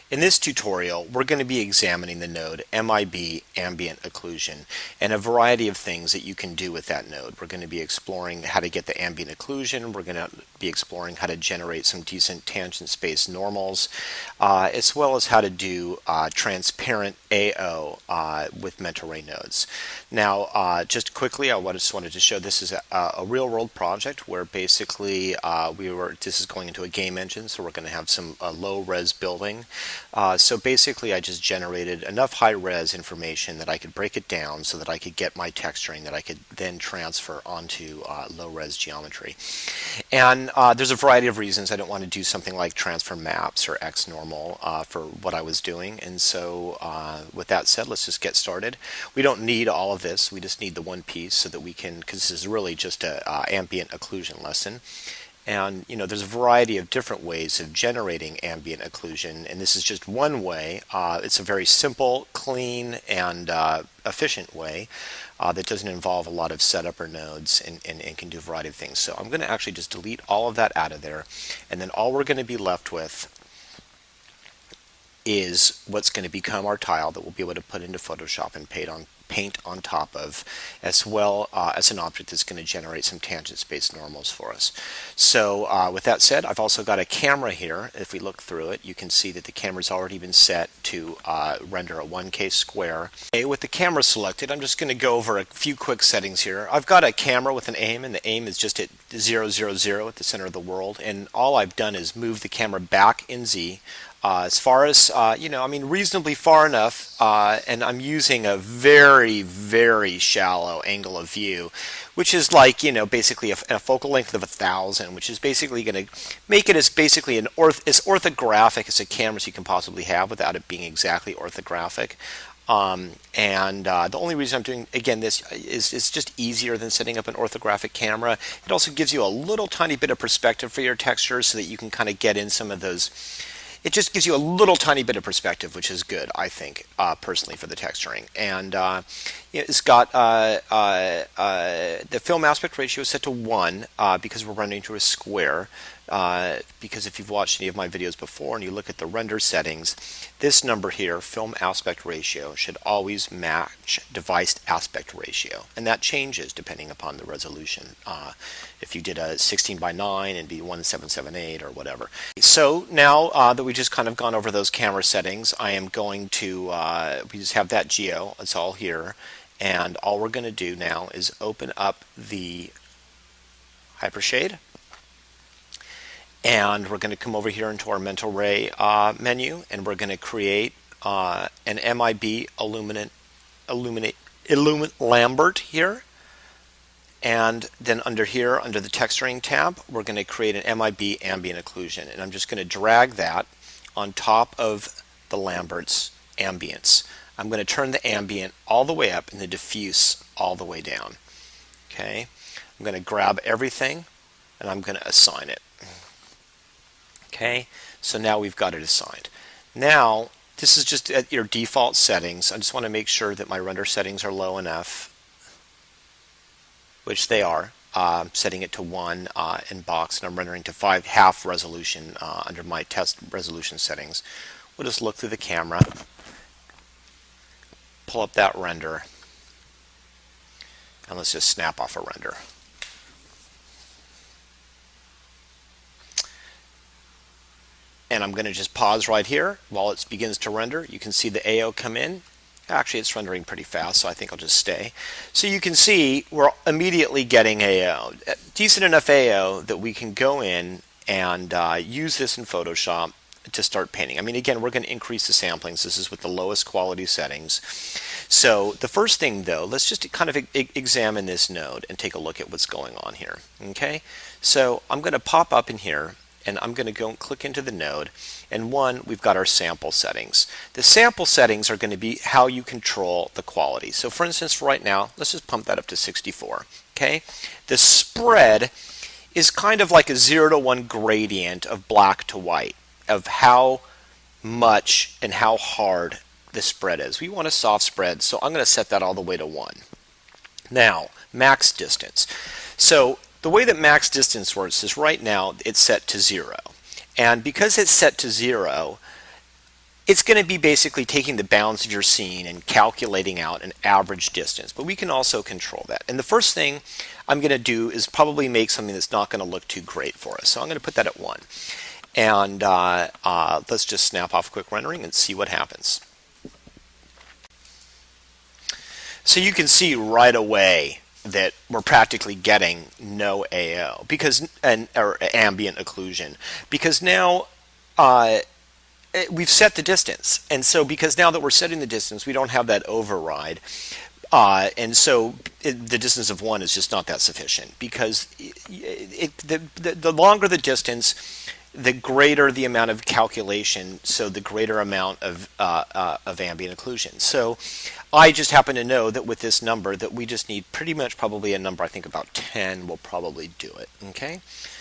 In this tutorial, we're going to be examining the node MIB Ambient Occlusion and a variety of things that you can do with that node. We're going to be exploring how to get the ambient occlusion. We're going to be exploring how to generate some decent tangent space normals, as well as how to do transparent AO with mental ray nodes. Now, just quickly, I just wanted to show this is a real-world project where basically this is going into a game engine, so we're going to have some low-res building. So basically I just generated enough high-res information that I could break it down so that I could get my texturing that I could then transfer onto low-res geometry. And there's a variety of reasons I don't want to do something like transfer maps or X normal for what I was doing. And so with that said, let's just get started. We don't need all of this. We just need the one piece so that we can, because this is really just an ambient occlusion lesson. And there's a variety of different ways of generating ambient occlusion, and this is just one way. It's a very simple, clean, and efficient way that doesn't involve a lot of setup or nodes and can do a variety of things. So I'm going to actually just delete all of that out of there, and then all we're going to be left with is what's going to become our tile that we'll be able to put into Photoshop and paint on top of, as well as an object that's going to generate some tangent space normals for us. So with that said, I've also got a camera here. If we look through it, you can see that the camera's already been set to render a 1K square. Okay, with the camera selected, I'm just going to go over a few quick settings here. I've got a camera with an aim, and the aim is just at 0, 0, 0 at the center of the world, and all I've done is move the camera back in Z. As far as, reasonably far enough, and I'm using a very, very shallow angle of view, which is like, basically a focal length of 1,000, which is basically going to make it as basically as orthographic as a camera you can possibly have without it being exactly orthographic. The only reason I'm doing, again, this is just easier than setting up an orthographic camera. It also gives you a little tiny bit of perspective for your textures so that you can kind of get in some of those. It just gives you a little tiny bit of perspective, which is good, I think, personally, for the texturing. And it's got the film aspect ratio is set to 1 because we're running through a square. Because if you've watched any of my videos before and you look at the render settings, this number here, film aspect ratio, should always match device aspect ratio. And that changes depending upon the resolution. If you did a 16 by 9, it'd be 1778 or whatever. So now that we've just kind of gone over those camera settings, I am going to, we just have that geo, it's all here. And all we're going to do now is open up the Hypershade. And we're going to come over here into our mental ray menu, and we're going to create an MIB Illuminate Lambert here. And then under here, under the texturing tab, we're going to create an MIB Ambient Occlusion. And I'm just going to drag that on top of the Lambert's ambience. I'm going to turn the ambient all the way up and the diffuse all the way down. Okay, I'm going to grab everything and I'm going to assign it. Okay, so now we've got it assigned. Now, this is just at your default settings. I just want to make sure that my render settings are low enough, which they are. Setting it to 1 in box, and I'm rendering to half resolution under my test resolution settings. We'll just look through the camera, pull up that render, and let's just snap off a render. And I'm going to just pause right here while it begins to render. You can see the AO come in. Actually, it's rendering pretty fast, so I think I'll just stay. So you can see we're immediately getting AO. Decent enough AO that we can go in and use this in Photoshop to start painting. I mean, again, we're going to increase the samplings. This is with the lowest quality settings. So the first thing, though, let's just kind of examine this node and take a look at what's going on here. Okay, so I'm going to pop up in here, and I'm going to go and click into the node, and we've got our sample settings. The sample settings are going to be how you control the quality. So for instance, for right now, let's just pump that up to 64. Okay, the spread is kind of like a 0 to 1 gradient of black to white, of how much and how hard the spread is. We want a soft spread, so I'm going to set that all the way to 1. Now, max distance. So the way that max distance works is right now it's set to 0. And because it's set to 0, it's going to be basically taking the bounds of your scene and calculating out an average distance, but we can also control that. And the first thing I'm going to do is probably make something that's not going to look too great for us. So I'm going to put that at 1. And let's just snap off quick rendering and see what happens. So you can see right away that we're practically getting no AO because or ambient occlusion, because now we've set the distance, and so because now that we're setting the distance, we don't have that override, and so the distance of 1 is just not that sufficient, because the longer the distance, the greater the amount of calculation, so the greater amount of ambient occlusion. So I just happen to know that with this number that we just need pretty much probably a number, I think about 10 will probably do it. Okay,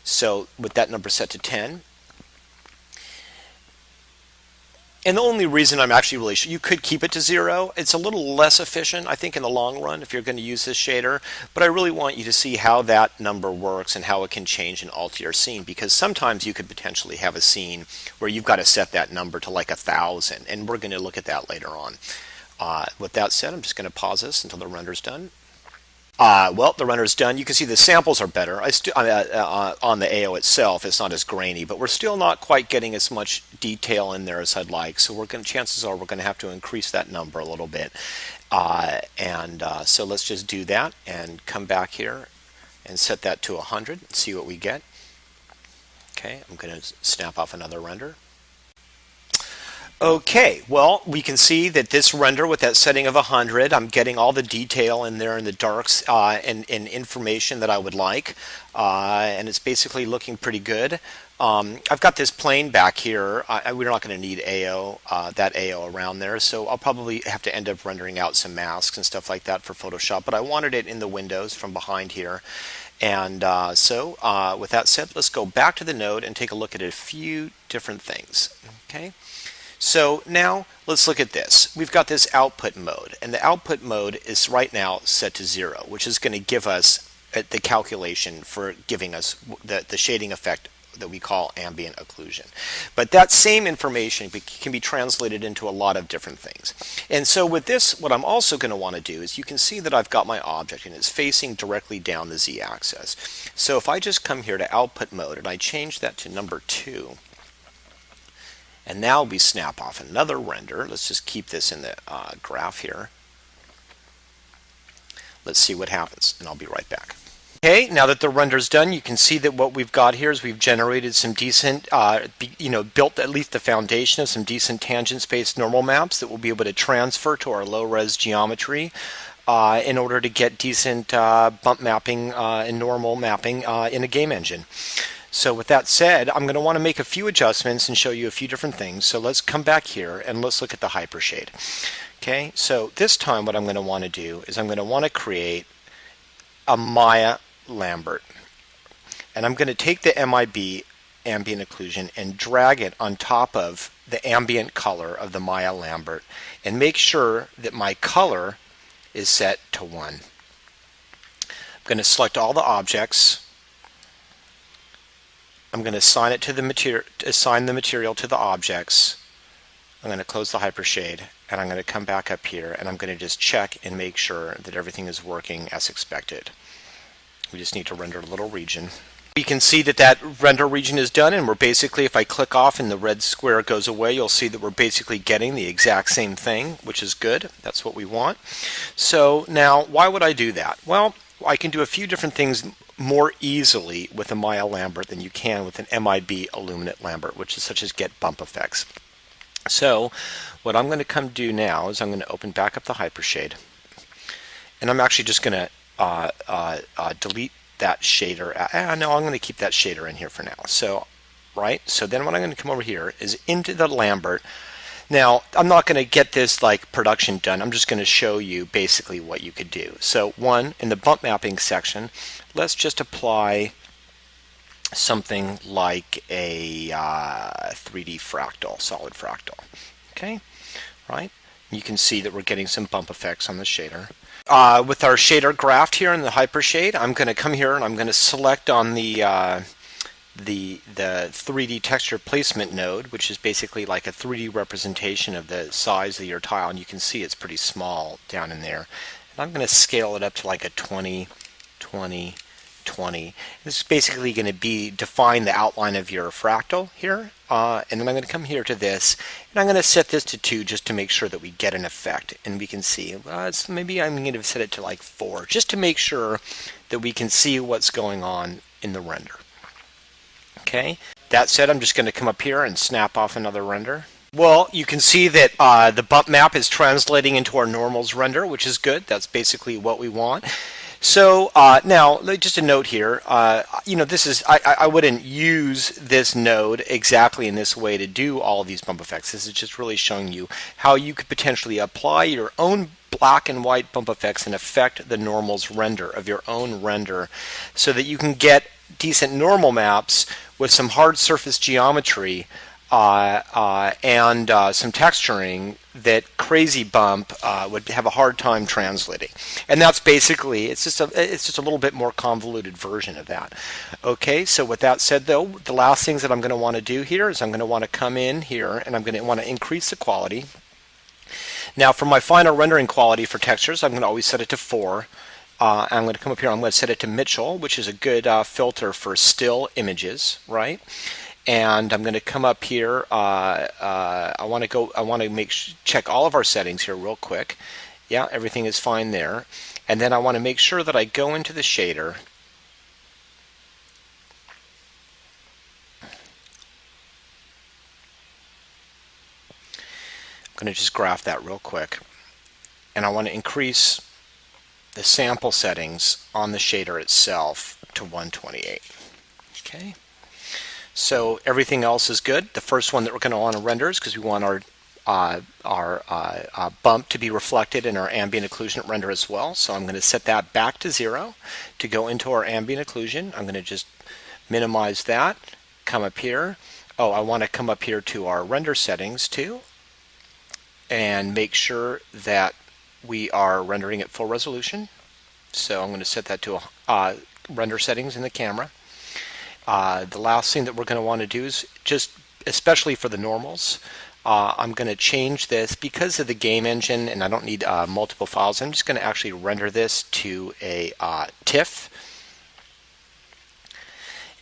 so with that number set to 10, and the only reason I'm actually really sure, you could keep it to 0. It's a little less efficient, I think, in the long run if you're going to use this shader. But I really want you to see how that number works and how it can change and alter your scene, because sometimes you could potentially have a scene where you've got to set that number to like 1,000, and we're going to look at that later on. With that said, I'm just going to pause this until the render's done. Well, the render's done. You can see the samples are better. On the AO itself, it's not as grainy, but we're still not quite getting as much detail in there as I'd like. So chances are we're going to have to increase that number a little bit. So let's just do that and come back here and set that to 100 and see what we get. Okay, I'm going to snap off another render. Okay, well, we can see that this render with that setting of 100, I'm getting all the detail in there in the darks and information that I would like, and it's basically looking pretty good. I've got this plane back here. We're not going to need that AO around there, so I'll probably have to end up rendering out some masks and stuff like that for Photoshop, but I wanted it in the windows from behind here. And with that said, let's go back to the node and take a look at a few different things. Okay. So now let's look at this. We've got this output mode, and the output mode is right now set to 0, which is going to give us the calculation for giving us the shading effect that we call ambient occlusion. But that same information can be translated into a lot of different things. And so with this, what I'm also going to want to do is, you can see that I've got my object and it's facing directly down the z-axis. So if I just come here to output mode and I change that to number 2, and now we snap off another render. Let's just keep this in the graph here. Let's see what happens, and I'll be right back. Okay, now that the render's done, you can see that what we've got here is we've generated some decent, built at least the foundation of some decent tangent space normal maps that we'll be able to transfer to our low-res geometry in order to get decent bump mapping and normal mapping in a game engine. So with that said, I'm going to want to make a few adjustments and show you a few different things. So let's come back here and let's look at the hypershade. Okay, so this time what I'm going to want to do is I'm going to want to create a Maya Lambert. And I'm going to take the MIB, ambient occlusion, and drag it on top of the ambient color of the Maya Lambert and make sure that my color is set to 1. I'm going to select all the objects. I'm going to assign it to the material to the objects. I'm going to close the hypershade, and I'm going to come back up here, and I'm going to just check and make sure that everything is working as expected. We just need to render a little region. We can see that that render region is done, and we're basically, if I click off and the red square goes away, you'll see that we're basically getting the exact same thing, which is good. That's what we want. So now, why would I do that? Well, I can do a few different things more easily with a Maya Lambert than you can with an MIB Illuminate Lambert, which is such as get bump effects. So what I'm going to come do now is I'm going to open back up the hypershade, and I'm actually just going to delete that shader. No, I'm going to keep that shader in here for now. So then what I'm going to come over here is into the Lambert. Now, I'm not going to get this like production done. I'm just going to show you basically what you could do. So in the bump mapping section, let's just apply something like a 3D fractal, solid fractal. Okay, right? You can see that we're getting some bump effects on the shader. With our shader graphed here in the hypershade, I'm going to come here and I'm going to select on the the 3D texture placement node, which is basically like a 3D representation of the size of your tile, and you can see it's pretty small down in there. And I'm going to scale it up to like a 20, 20, 20. This is basically going to be define the outline of your fractal here, and then I'm going to come here to this, and I'm going to set this to 2 just to make sure that we get an effect. And we can see, maybe I'm going to set it to like 4 just to make sure that we can see what's going on in the render. Okay, that said, I'm just going to come up here and snap off another render. Well, you can see that the bump map is translating into our normals render, which is good. That's basically what we want. So now, just a note here, this is, I wouldn't use this node exactly in this way to do all of these bump effects. This is just really showing you how you could potentially apply your own black and white bump effects and affect the normals render of your own render so that you can get decent normal maps with some hard surface geometry and some texturing that Crazy Bump would have a hard time translating. And that's basically, it's just a little bit more convoluted version of that. Okay, so with that said though, the last things that I'm going to want to do here is I'm going to want to come in here and I'm going to want to increase the quality. Now for my final rendering quality for textures, I'm going to always set it to 4. I'm going to come up here, I'm going to set it to Mitchell, which is a good filter for still images, right? And I'm going to come up here, I want to check all of our settings here real quick. Yeah, everything is fine there. And then I want to make sure that I go into the shader. I'm going to just graph that real quick. And I want to increase the sample settings on the shader itself to 128. Okay. So everything else is good. The first one that we're going to want to render is because we want our bump to be reflected in our ambient occlusion render as well. So I'm going to set that back to 0 to go into our ambient occlusion. I'm going to just minimize that, come up here. Oh, I want to come up here to our render settings too and make sure that we are rendering at full resolution. So I'm going to set that to render settings in the camera. The last thing that we're going to want to do is just, especially for the normals, I'm going to change this because of the game engine and I don't need multiple files. I'm just going to actually render this to a TIFF.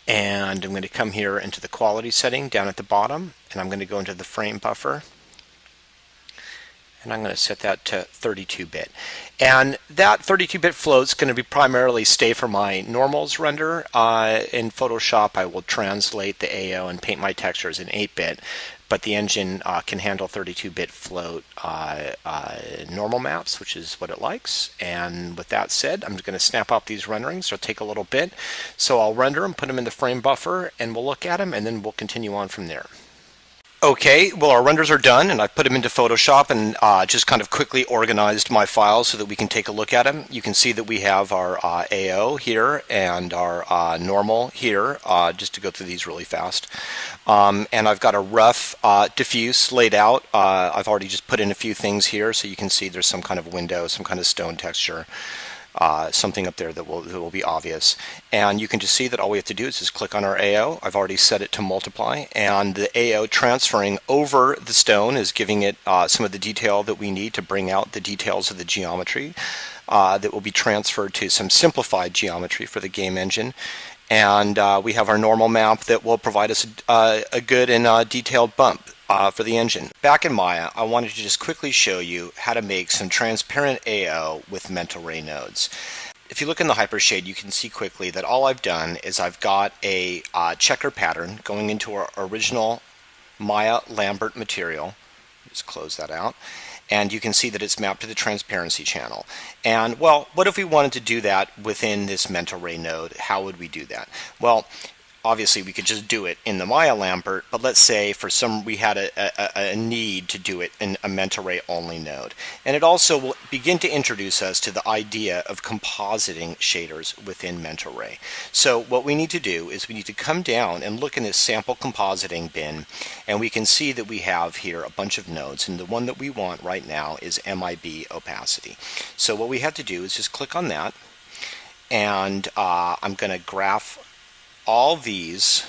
And I'm going to come here into the quality setting down at the bottom and I'm going to go into the frame buffer. And I'm going to set that to 32-bit. And that 32-bit float is going to be primarily stay for my normals render. In Photoshop, I will translate the AO and paint my textures in 8-bit, but the engine can handle 32-bit float normal maps, which is what it likes. And with that said, I'm just going to snap off these renderings. It'll take a little bit. So I'll render them, put them in the frame buffer, and we'll look at them, and then we'll continue on from there. Okay, well our renders are done and I've put them into Photoshop and just kind of quickly organized my files so that we can take a look at them. You can see that we have our AO here and our normal here, just to go through these really fast. And I've got a rough diffuse laid out. I've already just put in a few things here so you can see there's some kind of window, some kind of stone texture. Something up there that will be obvious. And you can just see that all we have to do is just click on our AO. I've already set it to multiply, and the AO transferring over the stone is giving it some of the detail that we need to bring out the details of the geometry that will be transferred to some simplified geometry for the game engine. And we have our normal map that will provide us a good and detailed bump for the engine. Back in Maya, I wanted to just quickly show you how to make some transparent AO with mental ray nodes. If you look in the hypershade, you can see quickly that all I've done is I've got a checker pattern going into our original Maya Lambert material. Just close that out. And you can see that it's mapped to the transparency channel. And well, what if we wanted to do that within this mental ray node? How would we do that? Well, obviously we could just do it in the Maya Lambert, but let's say for some we had a need to do it in a mental ray only node. And it also will begin to introduce us to the idea of compositing shaders within mental ray. So what we need to do is we need to come down and look in this sample compositing bin, and we can see that we have here a bunch of nodes, and the one that we want right now is MIB opacity. So what we have to do is just click on that, and I'm going to graph all these